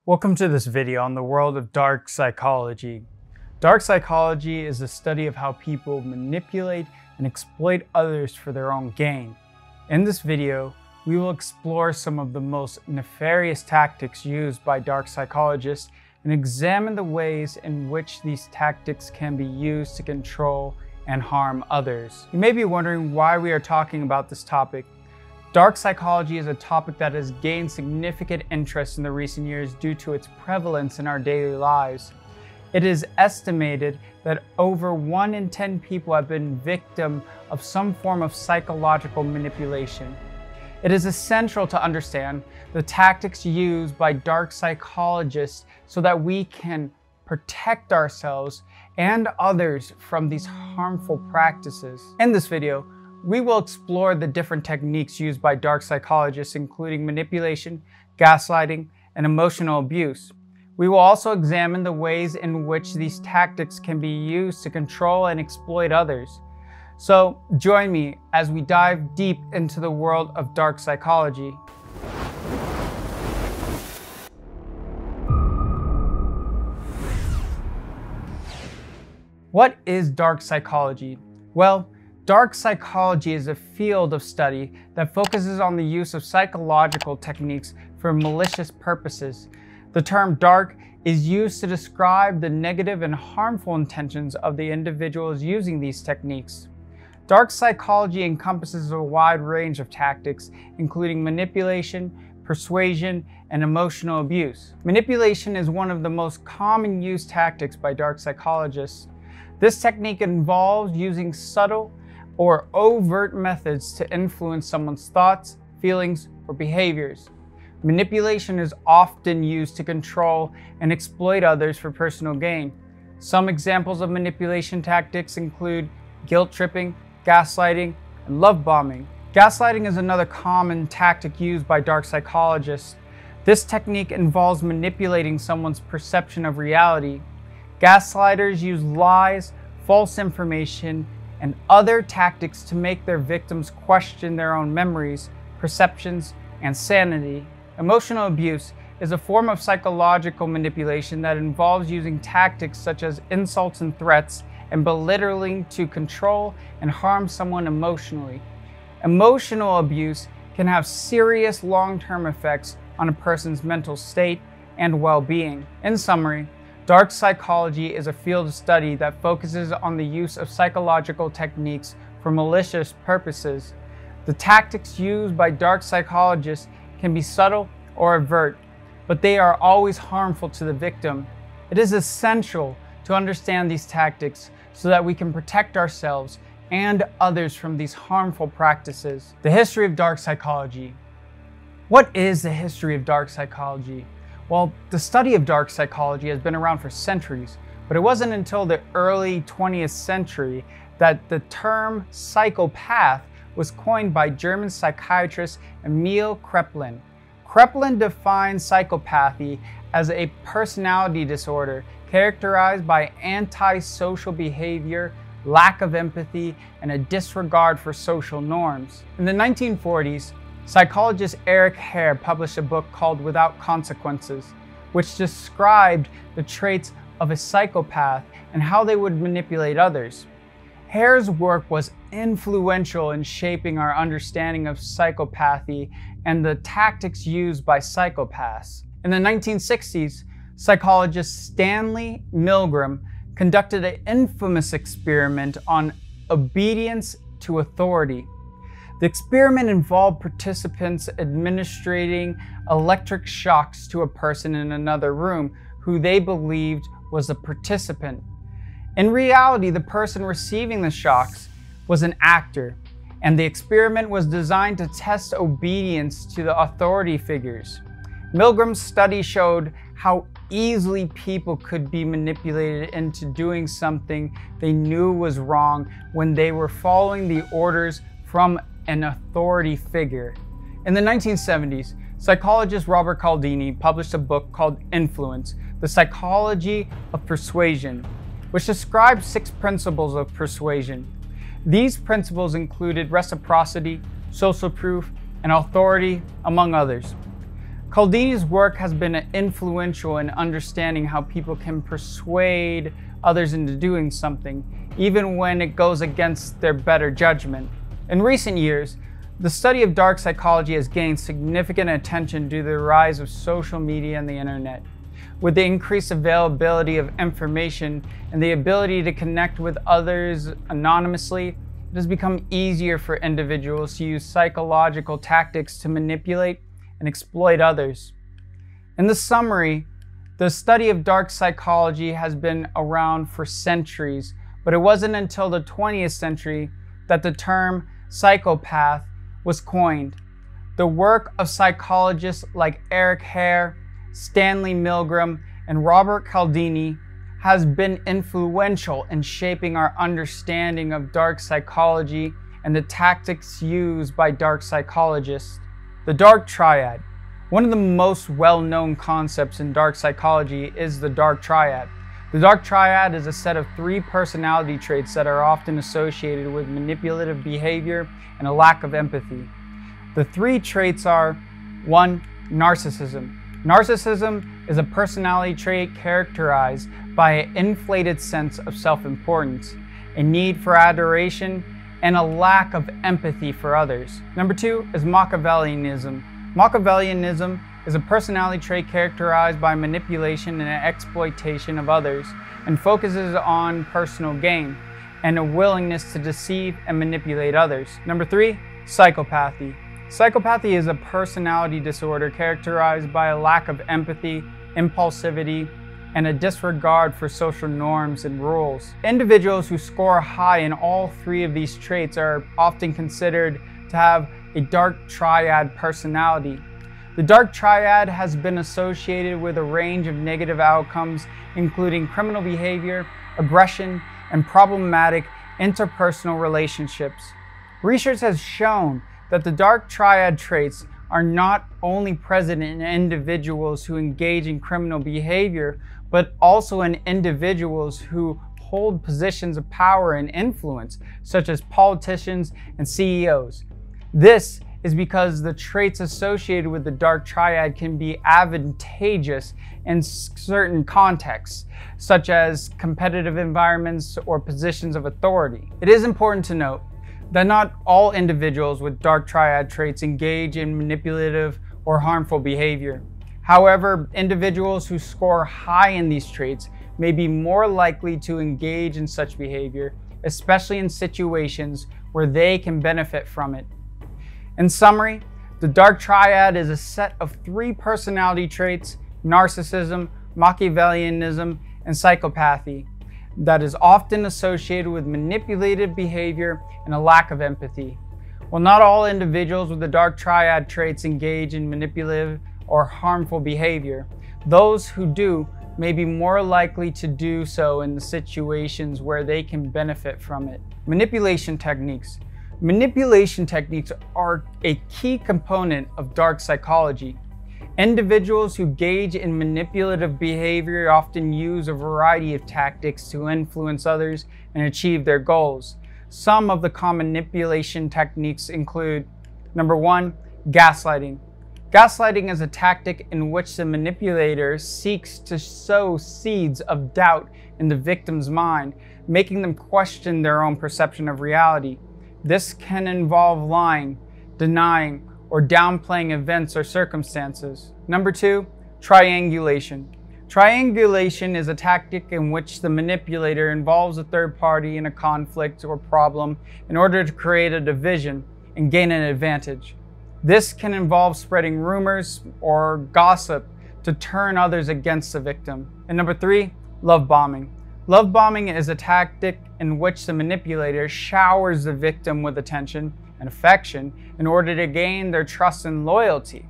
Welcome to this video on the world of dark psychology. Dark psychology is the study of how people manipulate and exploit others for their own gain. In this video, we will explore some of the most nefarious tactics used by dark psychologists and examine the ways in which these tactics can be used to control and harm others. You may be wondering why we are talking about this topic. Dark psychology is a topic that has gained significant interest in the recent years due to its prevalence in our daily lives. It is estimated that over 1 in 10 people have been victim of some form of psychological manipulation. It is essential to understand the tactics used by dark psychologists so that we can protect ourselves and others from these harmful practices. In this video, we will explore the different techniques used by dark psychologists, including manipulation, gaslighting, and emotional abuse. We will also examine the ways in which these tactics can be used to control and exploit others. So join me as we dive deep into the world of dark psychology. What is dark psychology? Well, dark psychology is a field of study that focuses on the use of psychological techniques for malicious purposes. The term dark is used to describe the negative and harmful intentions of the individuals using these techniques. Dark psychology encompasses a wide range of tactics, including manipulation, persuasion, and emotional abuse. Manipulation is one of the most common used tactics by dark psychologists. This technique involves using subtle or overt methods to influence someone's thoughts, feelings, or behaviors. Manipulation is often used to control and exploit others for personal gain. Some examples of manipulation tactics include guilt tripping, gaslighting, and love bombing. Gaslighting is another common tactic used by dark psychologists. This technique involves manipulating someone's perception of reality. Gaslighters use lies, false information, and other tactics to make their victims question their own memories, perceptions, and sanity. Emotional abuse is a form of psychological manipulation that involves using tactics such as insults and threats and belittling to control and harm someone emotionally. Emotional abuse can have serious long-term effects on a person's mental state and well-being. In summary, dark psychology is a field of study that focuses on the use of psychological techniques for malicious purposes. The tactics used by dark psychologists can be subtle or overt, but they are always harmful to the victim. It is essential to understand these tactics so that we can protect ourselves and others from these harmful practices. The history of dark psychology. What is the history of dark psychology? Well, the study of dark psychology has been around for centuries, but it wasn't until the early 20th century that the term psychopath was coined by German psychiatrist Emil Kraepelin. Kraepelin defined psychopathy as a personality disorder characterized by antisocial behavior, lack of empathy, and a disregard for social norms. In the 1940s, psychologist Erich Hare published a book called Without Consequences, which described the traits of a psychopath and how they would manipulate others. Hare's work was influential in shaping our understanding of psychopathy and the tactics used by psychopaths. In the 1960s, psychologist Stanley Milgram conducted an infamous experiment on obedience to authority. The experiment involved participants administering electric shocks to a person in another room who they believed was a participant. In reality, the person receiving the shocks was an actor, and the experiment was designed to test obedience to the authority figures. Milgram's study showed how easily people could be manipulated into doing something they knew was wrong when they were following the orders from an authority figure. In the 1970s, psychologist Robert Cialdini published a book called Influence: The Psychology of Persuasion, which describes 6 principles of persuasion. These principles included reciprocity, social proof, and authority, among others. Cialdini's work has been influential in understanding how people can persuade others into doing something, even when it goes against their better judgment. In recent years, the study of dark psychology has gained significant attention due to the rise of social media and the internet. With the increased availability of information and the ability to connect with others anonymously, it has become easier for individuals to use psychological tactics to manipulate and exploit others. In the summary, the study of dark psychology has been around for centuries, but it wasn't until the 20th century that the term psychopath was coined. The work of psychologists like Eric Hare, Stanley Milgram, and Robert Cialdini has been influential in shaping our understanding of dark psychology and the tactics used by dark psychologists. The dark triad. One of the most well-known concepts in dark psychology is the dark triad. The dark triad is a set of 3 personality traits that are often associated with manipulative behavior and a lack of empathy. The 3 traits are: 1. Narcissism. Narcissism is a personality trait characterized by an inflated sense of self-importance, a need for adoration, and a lack of empathy for others. Number 2 is Machiavellianism. Machiavellianism is a personality trait characterized by manipulation and exploitation of others, and focuses on personal gain and a willingness to deceive and manipulate others. Number 3, psychopathy. Psychopathy is a personality disorder characterized by a lack of empathy, impulsivity, and a disregard for social norms and rules. Individuals who score high in all 3 of these traits are often considered to have a dark triad personality. The dark triad has been associated with a range of negative outcomes, including criminal behavior, aggression, and problematic interpersonal relationships. Research has shown that the dark triad traits are not only present in individuals who engage in criminal behavior, but also in individuals who hold positions of power and influence, such as politicians and CEOs. This is because the traits associated with the dark triad can be advantageous in certain contexts, such as competitive environments or positions of authority. It is important to note that not all individuals with dark triad traits engage in manipulative or harmful behavior. However, individuals who score high in these traits may be more likely to engage in such behavior, especially in situations where they can benefit from it. In summary, the dark triad is a set of 3 personality traits: narcissism, Machiavellianism, and psychopathy, that is often associated with manipulative behavior and a lack of empathy. While not all individuals with the dark triad traits engage in manipulative or harmful behavior, those who do may be more likely to do so in the situations where they can benefit from it. Manipulation techniques. Manipulation techniques are a key component of dark psychology. Individuals who engage in manipulative behavior often use a variety of tactics to influence others and achieve their goals. Some of the common manipulation techniques include: number 1, gaslighting. Gaslighting is a tactic in which the manipulator seeks to sow seeds of doubt in the victim's mind, making them question their own perception of reality. This can involve lying, denying, or downplaying events or circumstances. Number 2, triangulation. Triangulation is a tactic in which the manipulator involves a third party in a conflict or problem in order to create a division and gain an advantage. This can involve spreading rumors or gossip to turn others against the victim. And number 3, love bombing. Love bombing is a tactic in which the manipulator showers the victim with attention and affection in order to gain their trust and loyalty.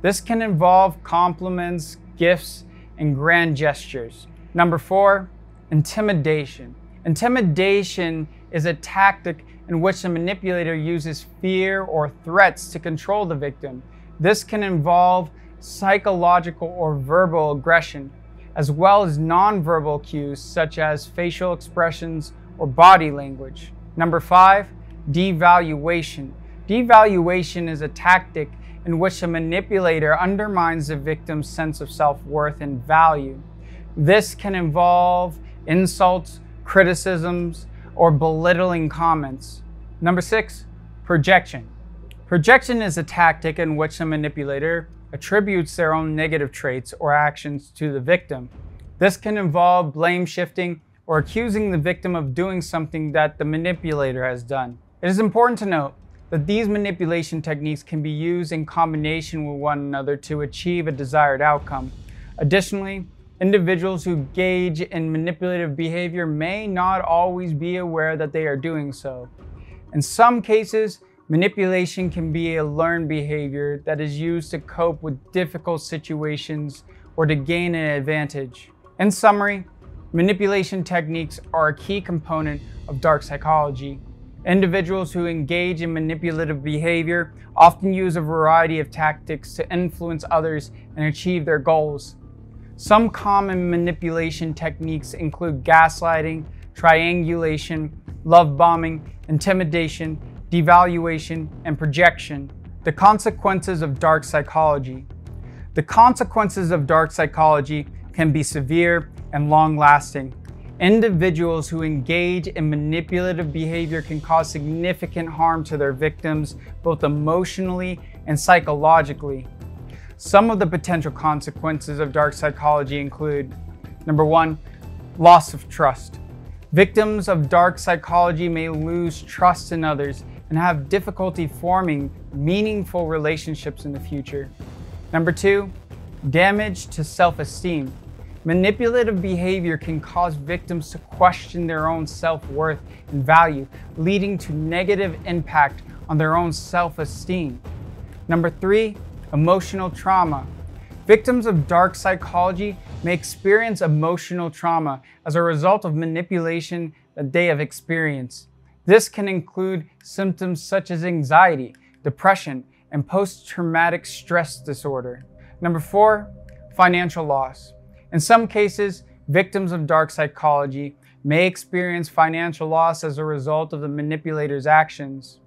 This can involve compliments, gifts, and grand gestures. Number 4, intimidation. Intimidation is a tactic in which the manipulator uses fear or threats to control the victim. This can involve psychological or verbal aggression, as well as nonverbal cues such as facial expressions or body language. Number 5, devaluation. Devaluation is a tactic in which the manipulator undermines the victim's sense of self-worth and value. This can involve insults, criticisms, or belittling comments. Number 6, projection. Projection is a tactic in which the manipulator attributes their own negative traits or actions to the victim. This can involve blame shifting or accusing the victim of doing something that the manipulator has done. It is important to note that these manipulation techniques can be used in combination with one another to achieve a desired outcome. Additionally, individuals who engage in manipulative behavior may not always be aware that they are doing so. In some cases, manipulation can be a learned behavior that is used to cope with difficult situations or to gain an advantage. In summary, manipulation techniques are a key component of dark psychology. Individuals who engage in manipulative behavior often use a variety of tactics to influence others and achieve their goals. Some common manipulation techniques include gaslighting, triangulation, love bombing, intimidation, devaluation, and projection. The consequences of dark psychology. The consequences of dark psychology can be severe and long-lasting. Individuals who engage in manipulative behavior can cause significant harm to their victims, both emotionally and psychologically. Some of the potential consequences of dark psychology include: number 1, loss of trust. Victims of dark psychology may lose trust in others and have difficulty forming meaningful relationships in the future. Number 2, damage to self-esteem. Manipulative behavior can cause victims to question their own self-worth and value, leading to negative impact on their own self-esteem. Number 3, emotional trauma. Victims of dark psychology may experience emotional trauma as a result of manipulation that they have experienced. This can include symptoms such as anxiety, depression, and post-traumatic stress disorder. Number 4, financial loss. In some cases, victims of dark psychology may experience financial loss as a result of the manipulator's actions.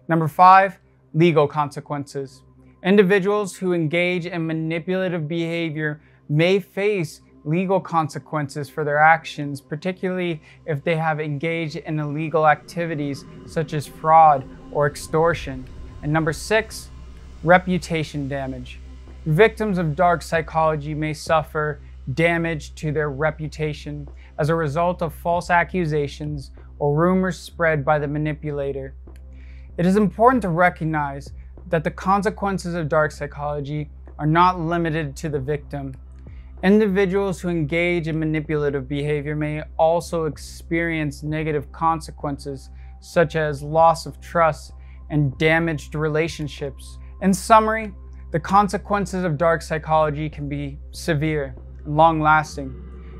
Number 5, legal consequences. Individuals who engage in manipulative behavior may face legal consequences for their actions, particularly if they have engaged in illegal activities such as fraud or extortion. And number 6, reputation damage. Victims of dark psychology may suffer damage to their reputation as a result of false accusations or rumors spread by the manipulator. It is important to recognize that the consequences of dark psychology are not limited to the victim. Individuals who engage in manipulative behavior may also experience negative consequences, such as loss of trust and damaged relationships. In summary, the consequences of dark psychology can be severe and long-lasting.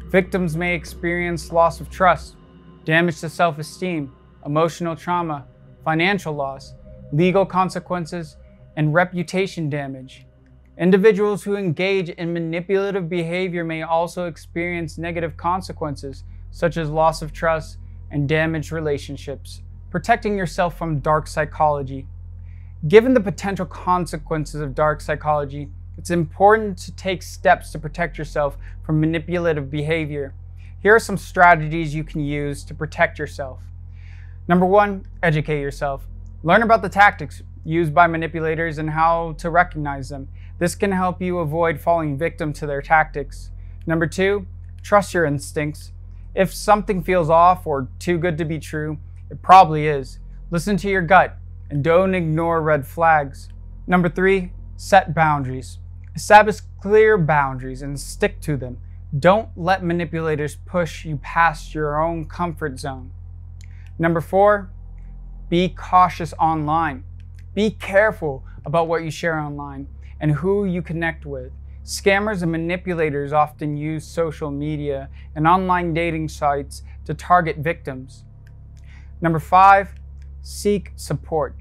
Victims may experience loss of trust, damage to self-esteem, emotional trauma, financial loss, legal consequences, and reputation damage. Individuals who engage in manipulative behavior may also experience negative consequences, such as loss of trust and damaged relationships. Protecting yourself from dark psychology. Given the potential consequences of dark psychology, it's important to take steps to protect yourself from manipulative behavior. Here are some strategies you can use to protect yourself. Number 1, educate yourself. Learn about the tactics used by manipulators and how to recognize them. This can help you avoid falling victim to their tactics. Number 2, trust your instincts. If something feels off or too good to be true, it probably is. Listen to your gut and don't ignore red flags. Number 3, set boundaries. Establish clear boundaries and stick to them. Don't let manipulators push you past your own comfort zone. Number 4, be cautious online. Be careful about what you share online and who you connect with. Scammers and manipulators often use social media and online dating sites to target victims. Number 5, seek support.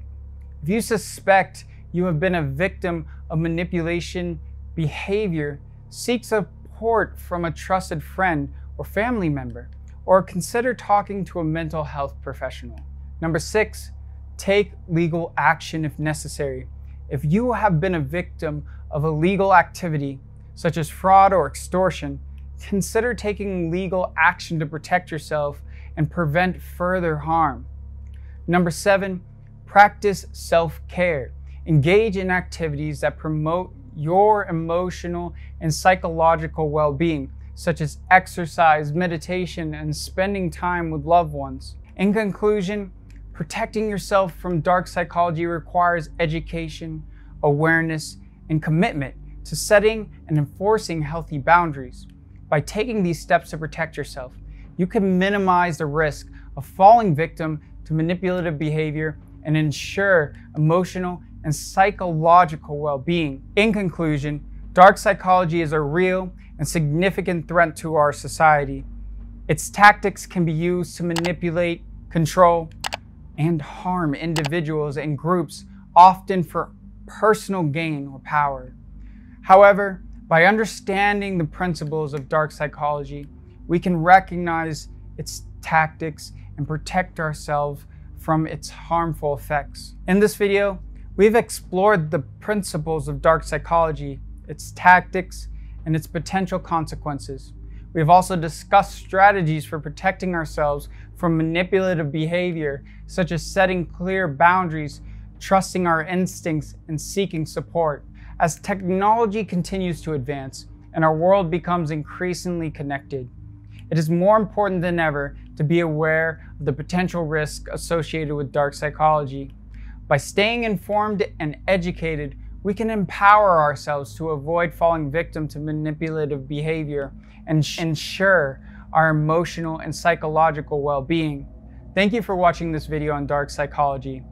If you suspect you have been a victim of manipulation behavior, seek support from a trusted friend or family member, or consider talking to a mental health professional. Number 6, take legal action if necessary. If you have been a victim of illegal activity, such as fraud or extortion, consider taking legal action to protect yourself and prevent further harm. Number 7, practice self-care. Engage in activities that promote your emotional and psychological well-being, such as exercise, meditation, and spending time with loved ones. In conclusion, protecting yourself from dark psychology requires education, awareness, and commitment to setting and enforcing healthy boundaries. By taking these steps to protect yourself, you can minimize the risk of falling victim to manipulative behavior and ensure emotional and psychological well-being. In conclusion, dark psychology is a real and significant threat to our society. Its tactics can be used to manipulate, control, and harm individuals and groups, often for personal gain or power. However, by understanding the principles of dark psychology, we can recognize its tactics and protect ourselves from its harmful effects. In this video, we've explored the principles of dark psychology, its tactics, and its potential consequences. We've also discussed strategies for protecting ourselves from manipulative behavior, such as setting clear boundaries, trusting our instincts, and seeking support. As technology continues to advance and our world becomes increasingly connected, it is more important than ever to be aware of the potential risk associated with dark psychology. By staying informed and educated, we can empower ourselves to avoid falling victim to manipulative behavior and ensure our emotional and psychological well-being. Thank you for watching this video on dark psychology.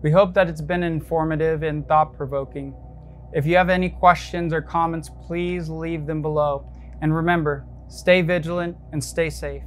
We hope that it's been informative and thought-provoking. If you have any questions or comments, please leave them below. And remember, stay vigilant and stay safe.